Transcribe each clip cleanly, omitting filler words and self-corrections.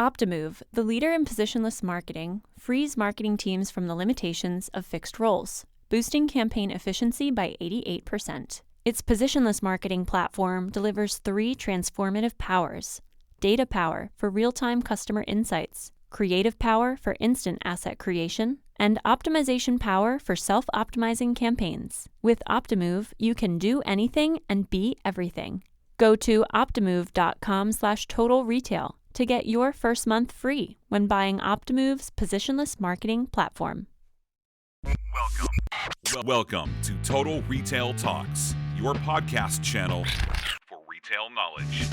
Optimove, the leader in positionless marketing, frees marketing teams from the limitations of fixed roles, boosting campaign efficiency by 88%. Its positionless marketing platform delivers 3 transformative powers: data power for real-time customer insights, creative power for instant asset creation, and optimization power for self-optimizing campaigns. With Optimove, you can do anything and be everything. Go to optimove.com/total retail to get your first month free when buying Optimove's positionless marketing platform. Welcome to Total Retail Talks, your podcast channel for retail knowledge.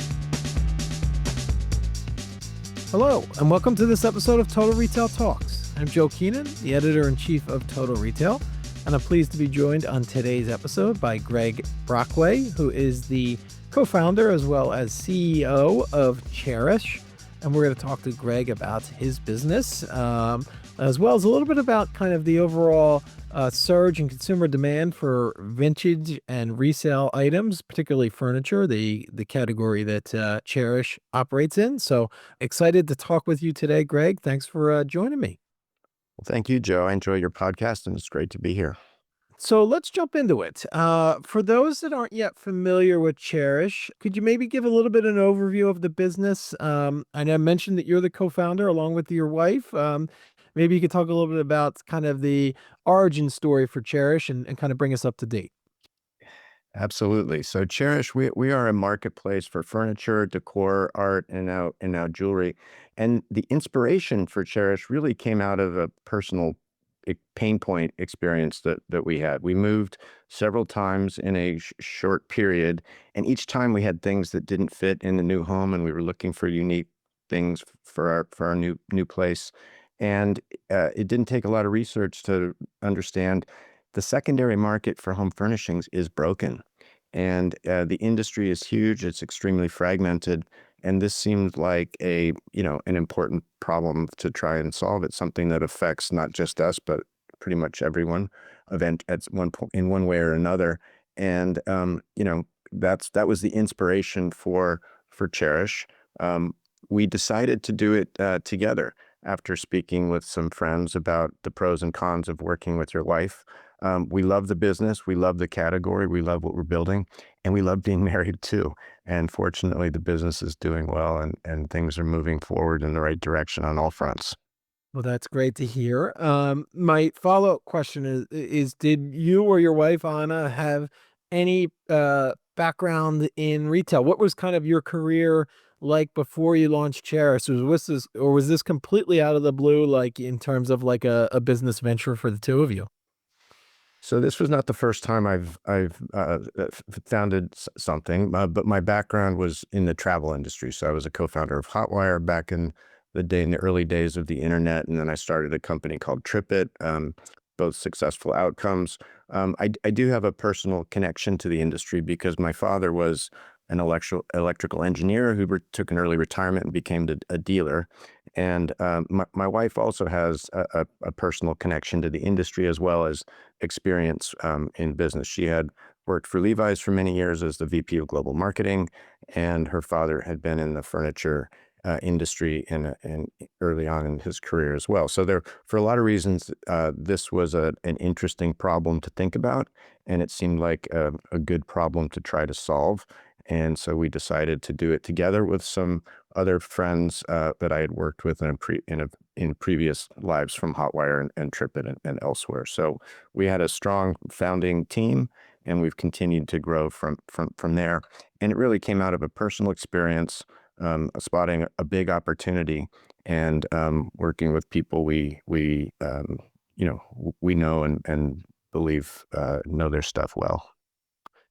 Hello, and welcome to this episode of Total Retail Talks. I'm Joe Keenan, the editor-in-chief of Total Retail, and I'm pleased to be joined on today's episode by Gregg Brockway, who is the co-founder as well as CEO of Chairish. And we're going to talk to Gregg about his business, as well as a little bit about kind of the overall surge in consumer demand for vintage and resale items, particularly furniture, the category that Chairish operates in. So excited to talk with you today, Gregg. Thanks for joining me. Well, thank you, Joe. I enjoy your podcast, and it's great to be here. So let's jump into it. For those that aren't yet familiar with Chairish, could you maybe give a little bit of an overview of the business? I know I mentioned that you're the co-founder along with your wife. Maybe you could talk a little bit about kind of the origin story for Chairish and kind of bring us up to date. Absolutely. So Chairish, we are a marketplace for furniture, decor, art, and now jewelry. And the inspiration for Chairish really came out of a personal pain point experience that we had. We moved several times in a short period, and each time we had things that didn't fit in the new home, and we were looking for unique things for our new place. And it didn't take a lot of research to understand the secondary market for home furnishings is broken, and the industry is huge. It's extremely fragmented. And this seemed like an important problem to try and solve. It's something that affects not just us, but pretty much everyone in one way or another. And that was the inspiration for Chairish. We decided to do it together after speaking with some friends about the pros and cons of working with your wife. We love the business, we love the category, we love what we're building, and we love being married too. And fortunately, the business is doing well and things are moving forward in the right direction on all fronts. Well, that's great to hear. My follow-up question is did you or your wife, Anna, have any background in retail? What was kind of your career like before you launched Chairish? Was this completely out of the blue, like in terms of like a business venture for the two of you? So this was not the first time I've founded something, but my background was in the travel industry. So I was a co-founder of Hotwire back in the early days of the internet, and then I started a company called Trip-It, both successful outcomes. I do have a personal connection to the industry because my father was an electrical engineer who took an early retirement and became a dealer. And my wife also has a personal connection to the industry as well as experience in business. She had worked for Levi's for many years as the VP of Global Marketing, and her father had been in the furniture industry in early on in his career as well. So for a lot of reasons, this was an interesting problem to think about, and it seemed like a good problem to try to solve. And so we decided to do it together with some other friends that I had worked with in previous lives from Hotwire and Trip-It and elsewhere. So we had a strong founding team, and we've continued to grow from there. And it really came out of a personal experience, spotting a big opportunity, and working with people we know and believe know their stuff well.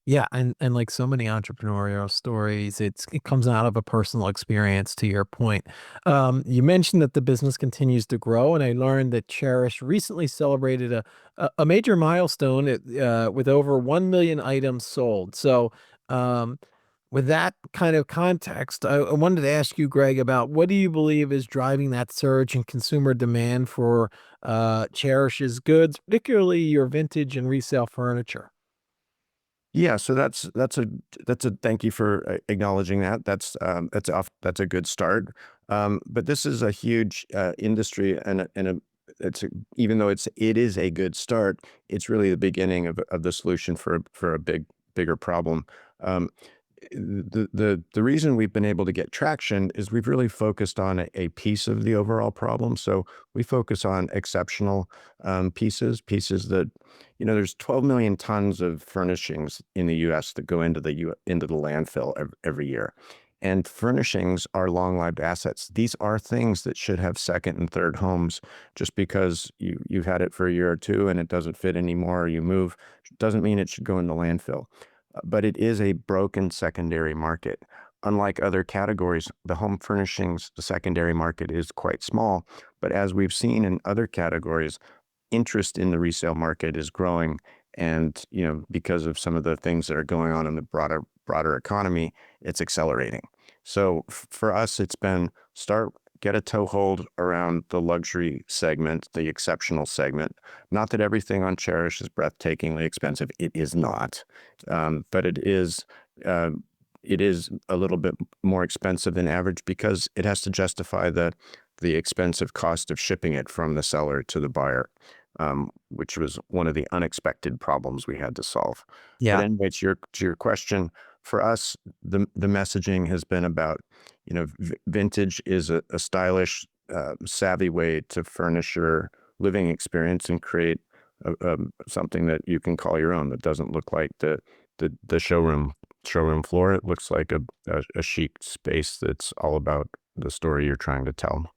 Yeah, and like so many entrepreneurial stories, it comes out of a personal experience, to your point. You mentioned that the business continues to grow, and I learned that Chairish recently celebrated a major milestone with over 1 million items sold. So with that kind of context, I wanted to ask you, Gregg, about what do you believe is driving that surge in consumer demand for Chairish's goods, particularly your vintage and resale furniture? Yeah, so that's a thank you for acknowledging that. That's a good start. But this is a huge industry, even though it is a good start, it's really the beginning of the solution for a bigger problem. Um, the reason we've been able to get traction is we've really focused on a piece of the overall problem. So we focus on exceptional pieces that, there's 12 million tons of furnishings in the U.S. that go into the landfill every year. And furnishings are long-lived assets. These are things that should have second and third homes. Just because you've had it for a year or two and it doesn't fit anymore, or you move, doesn't mean it should go in the landfill. But it is a broken secondary market. Unlike other categories, the home furnishings, the secondary market is quite small. But as we've seen in other categories, interest in the resale market is growing. And, because of some of the things that are going on in the broader economy, it's accelerating. So for us, it's been get a toehold around the luxury segment, the exceptional segment. Not that everything on Chairish is breathtakingly expensive. It is not. But uh, it is a little bit more expensive than average because it has to justify the expensive cost of shipping it from the seller to the buyer, which was one of the unexpected problems we had to solve. But Yeah. anyway, to your question, for us, the messaging has been about, vintage is a stylish, savvy way to furnish your living experience and create something that you can call your own, that doesn't look like the showroom floor. It looks like a chic space that's all about the story you're trying to tell.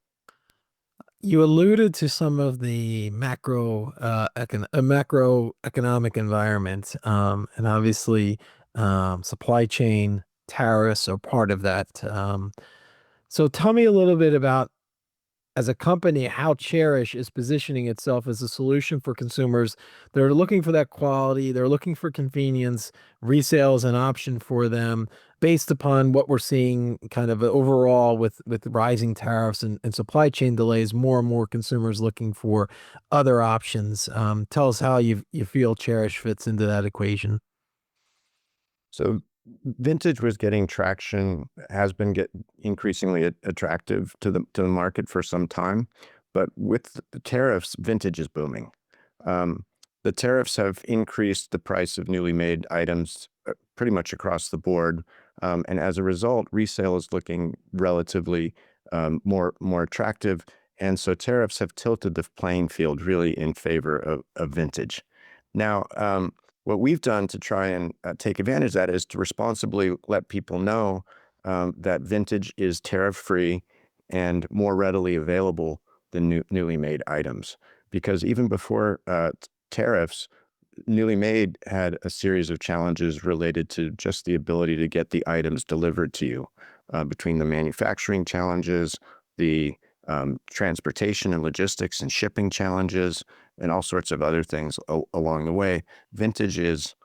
You alluded to some of the macroeconomic environment, and obviously, supply chain tariffs are part of that. So tell me a little bit about, as a company, how Cherish is positioning itself as a solution for consumers. They're looking for that quality, they're looking for convenience. Resale is an option for them based upon what we're seeing kind of overall with rising tariffs and supply chain delays, more and more consumers looking for other options. Tell us how you feel Cherish fits into that equation. So vintage was getting traction, has been increasingly attractive to the market for some time, but with the tariffs, vintage is booming. Um, the tariffs have increased the price of newly made items pretty much across the board, and as a result, resale is looking relatively more attractive. And so tariffs have tilted the playing field really in favor of vintage. Now, what we've done to try and take advantage of that is to responsibly let people know that vintage is tariff-free and more readily available than newly made items. Because even before tariffs, newly made had a series of challenges related to just the ability to get the items delivered to you, between the manufacturing challenges, the transportation and logistics and shipping challenges, and all sorts of other things along the way. Vintage is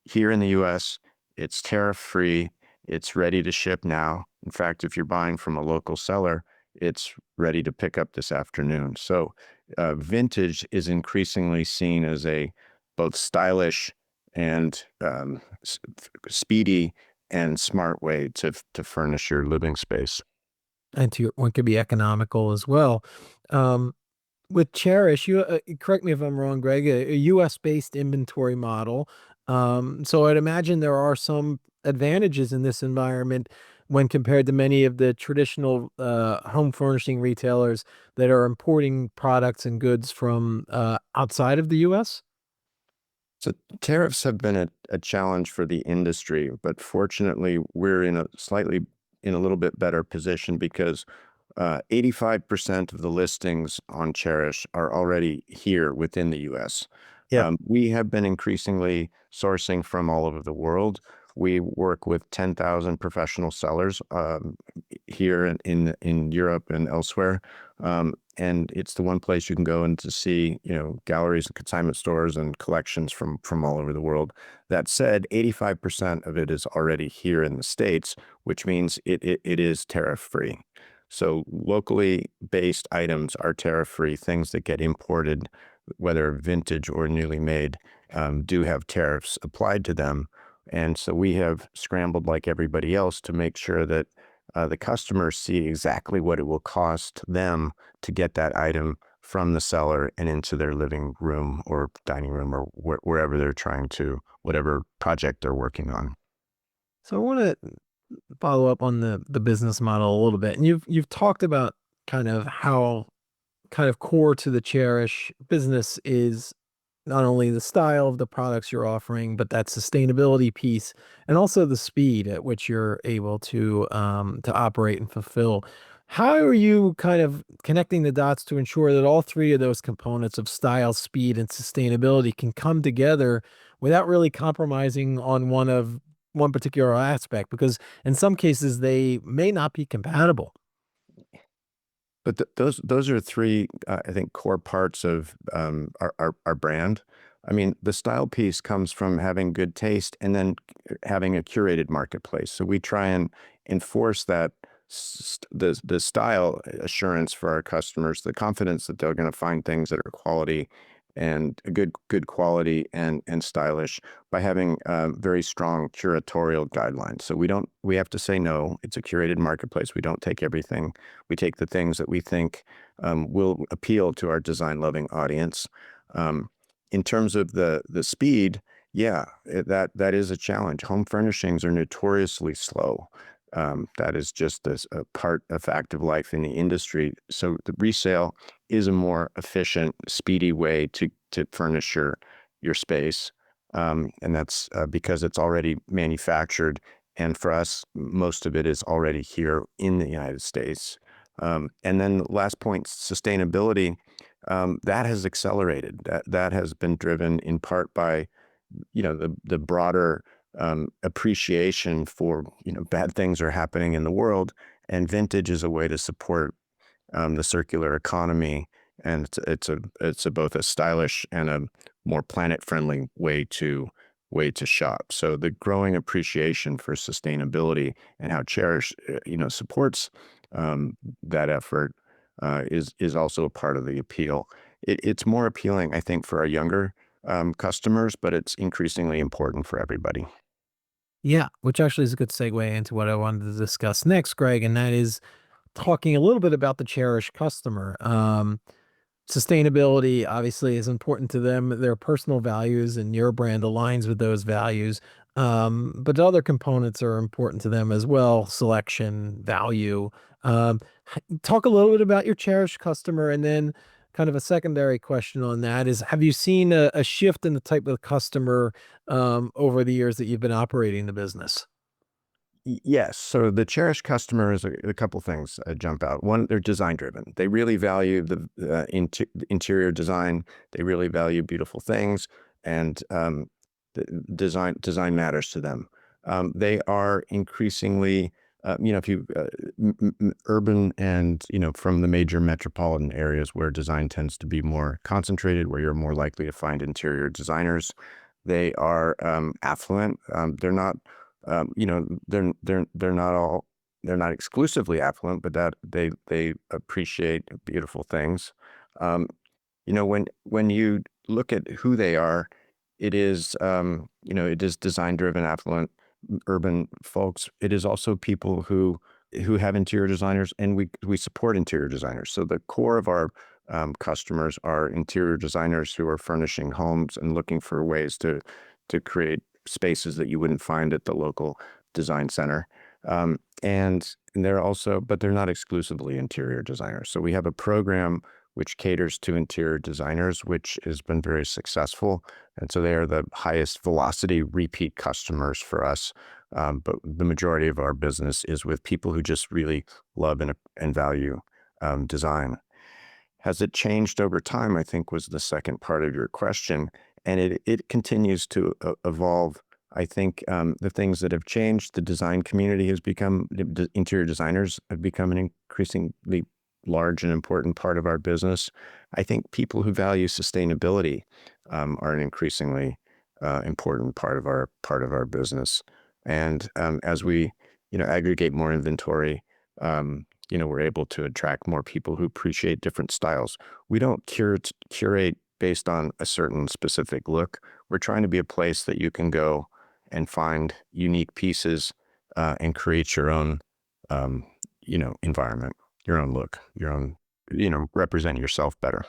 here in the US, it's tariff free, it's ready to ship now. In fact, if you're buying from a local seller, it's ready to pick up this afternoon. So vintage is increasingly seen as a both stylish and speedy and smart way to furnish your living space. And to your one could be economical as well. Um, with Cherish, correct me if I'm wrong, Greg, a US based inventory model. So I'd imagine there are some advantages in this environment when compared to many of the traditional home furnishing retailers that are importing products and goods from outside of the US. So tariffs have been a challenge for the industry, but fortunately, we're in a little bit better position because 85% of the listings on Cherish are already here within the U.S. Yeah. We have been increasingly sourcing from all over the world. We work with 10,000 professional sellers here in Europe and elsewhere. And it's the one place you can go and to see, galleries and consignment stores and collections from all over the world. That said, 85% of it is already here in the States, which means it is tariff free. So locally based items are tariff free. Things that get imported whether vintage or newly made, do have tariffs applied to them. And so we have scrambled like everybody else to make sure that the customers see exactly what it will cost them to get that item from the seller and into their living room or dining room or wherever they're trying to, whatever project they're working on. So I want to follow up on the business model a little bit. And you've talked about kind of how kind of core to the Chairish business is not only the style of the products you're offering, but that sustainability piece and also the speed at which you're able to operate and fulfill. How are you kind of connecting the dots to ensure that all three of those components of style, speed, and sustainability can come together without really compromising on one particular aspect? Because in some cases they may not be compatible. But those are three, I think, core parts of our brand. I mean, the style piece comes from having good taste and then having a curated marketplace. So we try and enforce that the style assurance for our customers, the confidence that they're going to find things that are quality and good quality and stylish by having very strong curatorial guidelines. So we have to say no. It's a curated marketplace. We don't take everything. We take the things that we think will appeal to our design-loving audience. In terms of the speed, yeah, that is a challenge. Home furnishings are notoriously slow. That is just a fact of life in the industry. So the resale is a more efficient, speedy way to furnish your space, and that's because it's already manufactured. And for us, most of it is already here in the United States. And then last point, sustainability, that has accelerated. That has been driven in part by the broader appreciation for bad things are happening in the world, and vintage is a way to support the circular economy, and it's both a stylish and a more planet-friendly way to shop. So the growing appreciation for sustainability and how Chairish supports that effort is also a part of the appeal. It's more appealing, I think, for our younger customers, but it's increasingly important for everybody. Yeah, which actually is a good segue into what I wanted to discuss next, Greg, and that is talking a little bit about the cherished customer. Sustainability obviously is important to them, their personal values, and your brand aligns with those values. But other components are important to them as well, selection, value. Talk a little bit about your cherished customer, and then kind of a secondary question on that is, have you seen a shift in the type of customer over the years that you've been operating the business? Yes. So the cherished customer is a couple things jump out. One, they're design driven. They really value the interior design. They really value beautiful things, and the design matters to them. They are increasingly, if you urban and from the major metropolitan areas where design tends to be more concentrated, where you're more likely to find interior designers. They are affluent. They're not they're not exclusively affluent, but that they appreciate beautiful things. When you look at who they are, it is it is design driven, affluent, urban folks. It is also people who have interior designers, and we support interior designers. So the core of our customers are interior designers who are furnishing homes and looking for ways to create spaces that you wouldn't find at the local design center. And they're also, but they're not exclusively interior designers. So we have a program which caters to interior designers, which has been very successful. And so they are the highest velocity repeat customers for us. But the majority of our business is with people who just really love and value design. Has it changed over time, I think, was the second part of your question. And it continues to evolve. I think the things that have changed, the design community has become, interior designers have become an increasingly large and important part of our business. I think people who value sustainability are an increasingly important part of our business. And as we aggregate more inventory, we're able to attract more people who appreciate different styles. We don't curate based on a certain specific look. We're trying to be a place that you can go and find unique pieces and create your own, environment, your own look, your own, represent yourself better.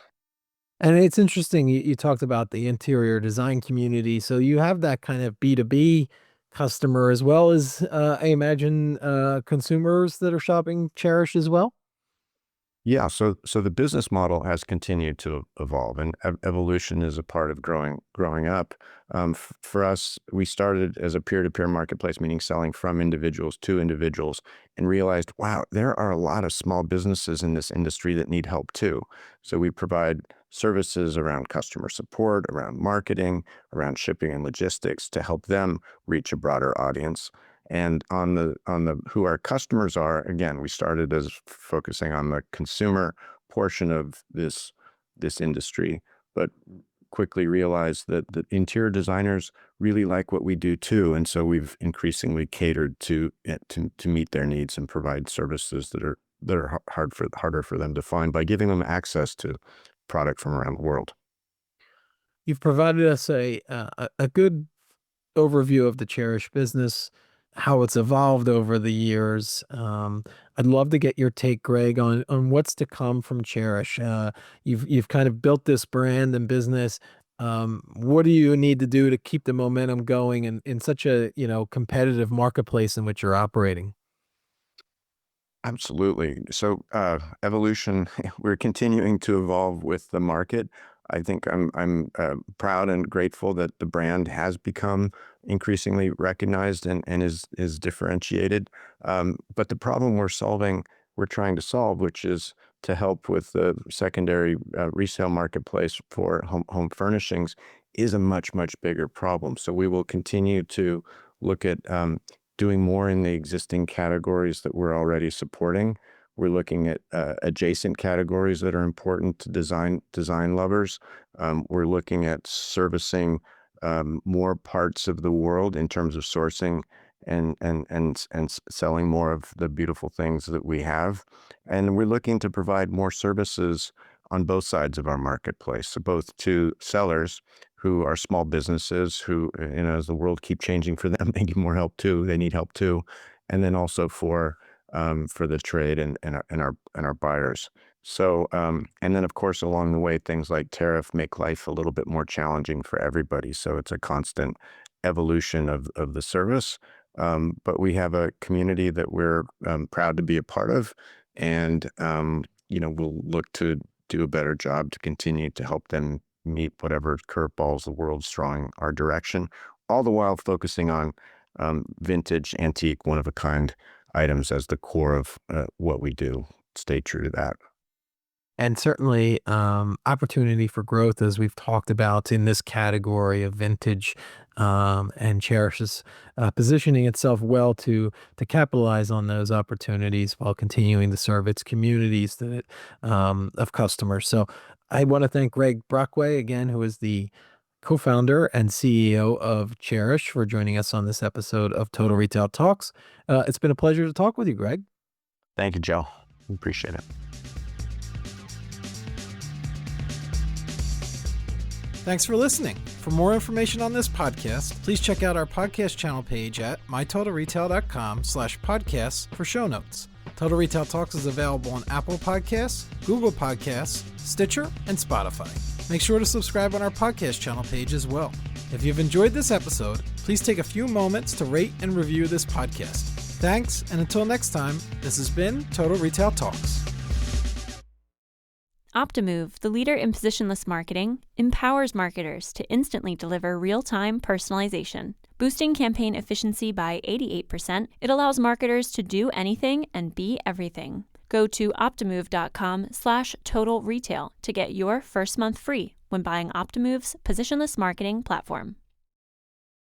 And it's interesting, you talked about the interior design community. So you have that kind of B2B customer as well as, I imagine, consumers that are shopping Chairish as well? Yeah, so the business model has continued to evolve, and evolution is a part of growing up. For us, we started as a peer-to-peer marketplace, meaning selling from individuals to individuals, and realized, wow, there are a lot of small businesses in this industry that need help too. So we provide services around customer support, around marketing, around shipping and logistics to help them reach a broader audience. And on the who our customers are, again, we started as focusing on the consumer portion of this industry, but quickly realized that the interior designers really like what we do too, and so we've increasingly catered to meet their needs and provide services that are harder for them to find by giving them access to product from around the world. You've provided us a good overview of the Chairish business, how it's evolved over the years. I'd love to get your take, Gregg, on what's to come from Chairish. You've kind of built this brand and business. What do you need to do to keep the momentum going in such a competitive marketplace in which you're operating? Absolutely. So, evolution, we're continuing to evolve with the market. I think I'm proud and grateful that the brand has become increasingly recognized and is differentiated. But the problem we're trying to solve, which is to help with the secondary resale marketplace for home furnishings, is a much bigger problem. So we will continue to look at doing more in the existing categories that we're already supporting. We're looking at adjacent categories that are important to design lovers. We're looking at servicing more parts of the world in terms of sourcing and selling more of the beautiful things that we have. And we're looking to provide more services on both sides of our marketplace, so both to sellers who are small businesses who, as the world keep changing for them, they need more help too. They need help too. And then also for the trade and our buyers. So, and then of course, along the way, things like Tariff make life a little bit more challenging for everybody. So it's a constant evolution of the service. But we have a community that we're proud to be a part of. And, we'll look to do a better job to continue to help them meet whatever curveballs the world's throwing our direction, all the while focusing on vintage, antique, one-of-a-kind items as the core of what we do. Stay true to that. And certainly opportunity for growth, as we've talked about in this category of vintage, and Chairish is positioning itself well to capitalize on those opportunities while continuing to serve its communities of customers. So I want to thank Gregg Brockway again, who is the co-founder and CEO of Chairish, for joining us on this episode of Total Retail Talks. It's been a pleasure to talk with you, Gregg. Thank you, Joe. Appreciate it. Thanks for listening. For more information on this podcast, please check out our podcast channel page at mytotalretail.com/podcasts for show notes. Total Retail Talks is available on Apple Podcasts, Google Podcasts, Stitcher, and Spotify. Make sure to subscribe on our podcast channel page as well. If you've enjoyed this episode, please take a few moments to rate and review this podcast. Thanks, and until next time, this has been Total Retail Talks. Optimove, the leader in positionless marketing, empowers marketers to instantly deliver real-time personalization. Boosting campaign efficiency by 88%, it allows marketers to do anything and be everything. Go to optimove.com/totalretail to get your first month free when buying Optimove's positionless marketing platform.